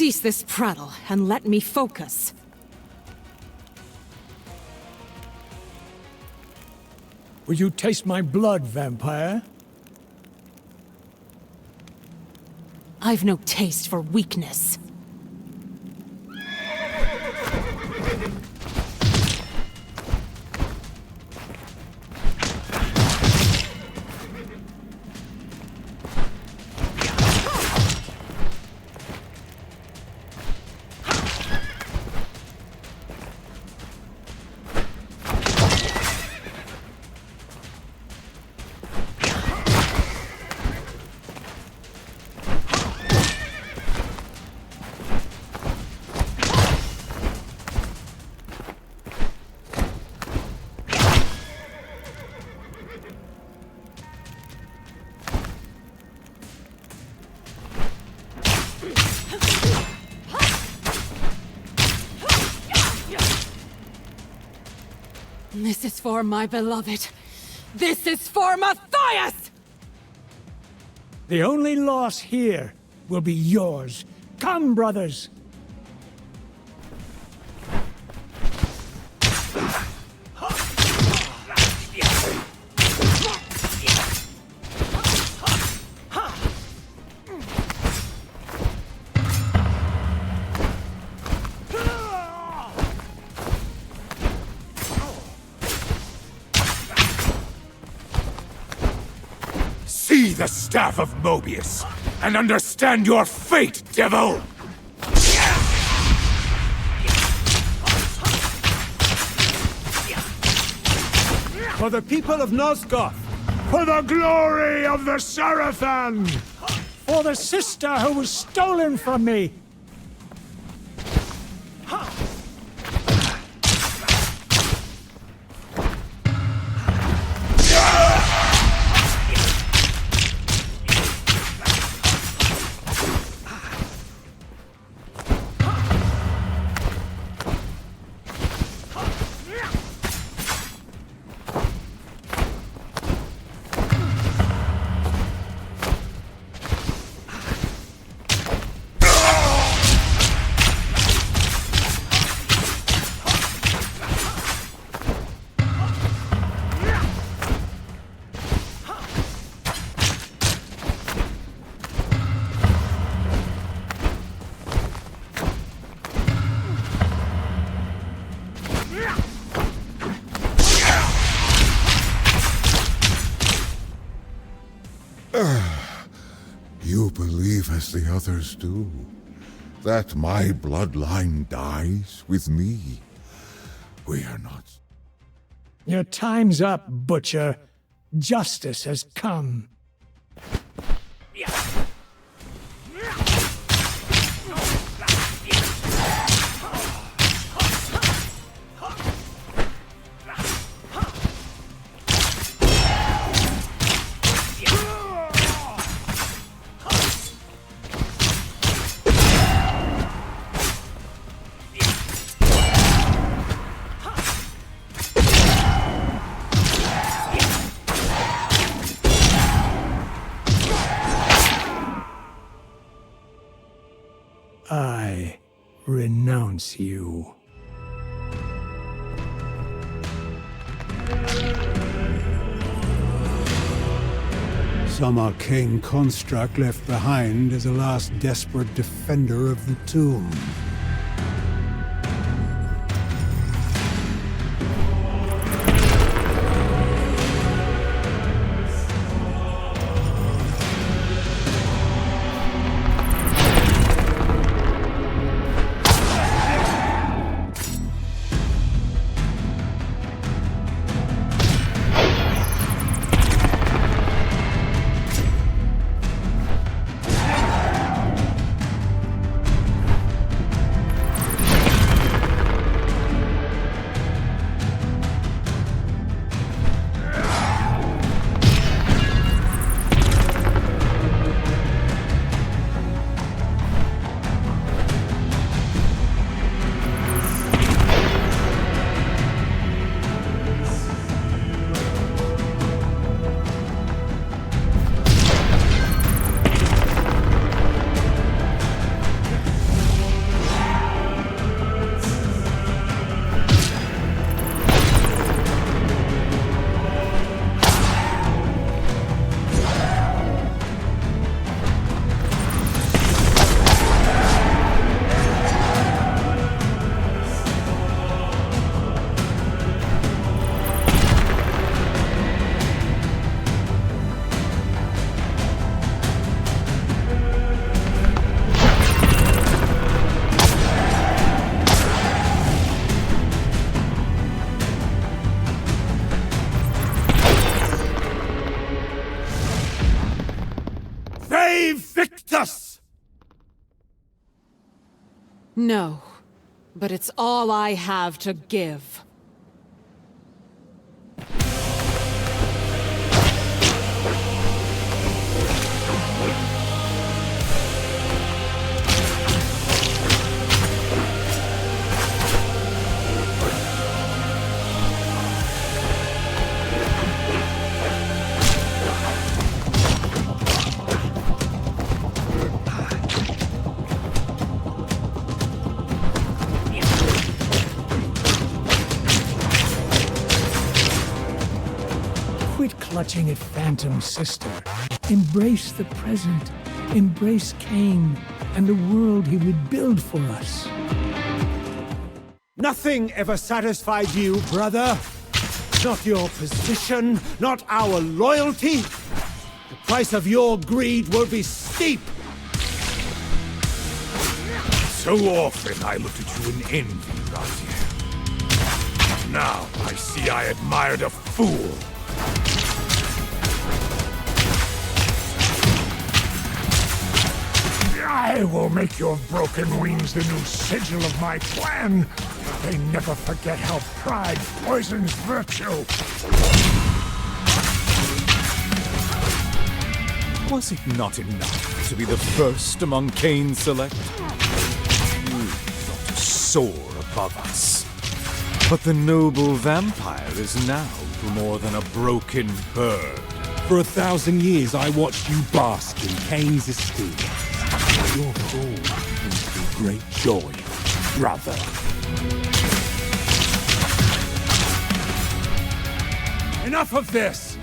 Cease this prattle and let me focus. Will you taste my blood, vampire? I've no taste for weakness. This is for my beloved. This is for Matthias! The only loss here will be yours. Come, brothers! See the Staff of Mobius, and understand your fate, devil! For the people of Nosgoth! For the glory of the Seraphim! For the sister who was stolen from me! You believe as the others do, that my bloodline dies with me. We are not. Your time's up, Butcher. Justice has come. I renounce you. Some arcane construct left behind as a last desperate defender of the tomb. Invictus! No, but it's all I have to give. Quit clutching at Phantom, sister. Embrace the present. Embrace Kain and the world he would build for us. Nothing ever satisfied you, brother. Not your position, not our loyalty. The price of your greed will be steep. So often I looked at you in envy, Raziel. Now I see I admired a fool. I will make your broken wings the new sigil of my clan. They never forget how pride poisons virtue. Was it not enough to be the first among Kain's select? You thought to soar above us. But the noble vampire is now more than a broken bird. For 1,000 years I watched you bask in Kain's esteem. Your fall brings me great joy, brother. Enough of this!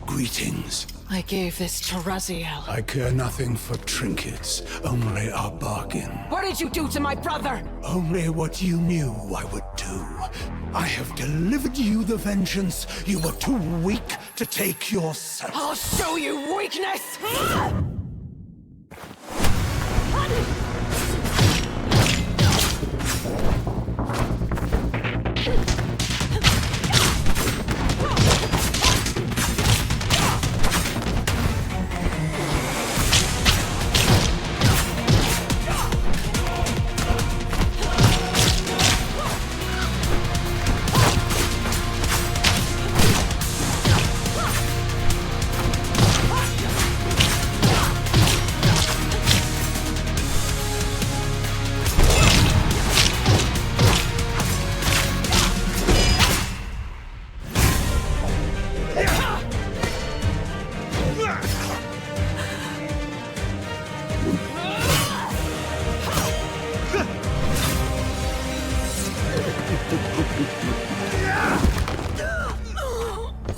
Greetings. I gave this to Raziel. I care nothing for trinkets, only our bargain. What did you do to my brother? Only what you knew I would do. I have delivered you the vengeance you were too weak to take yourself. I'll show you weakness!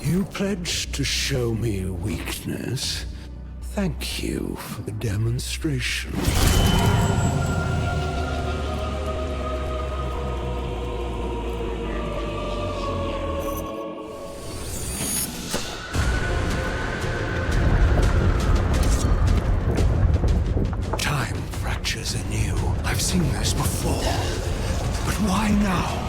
You pledged to show me weakness. Thank you for the demonstration. Time fractures anew. I've seen this before. But why now?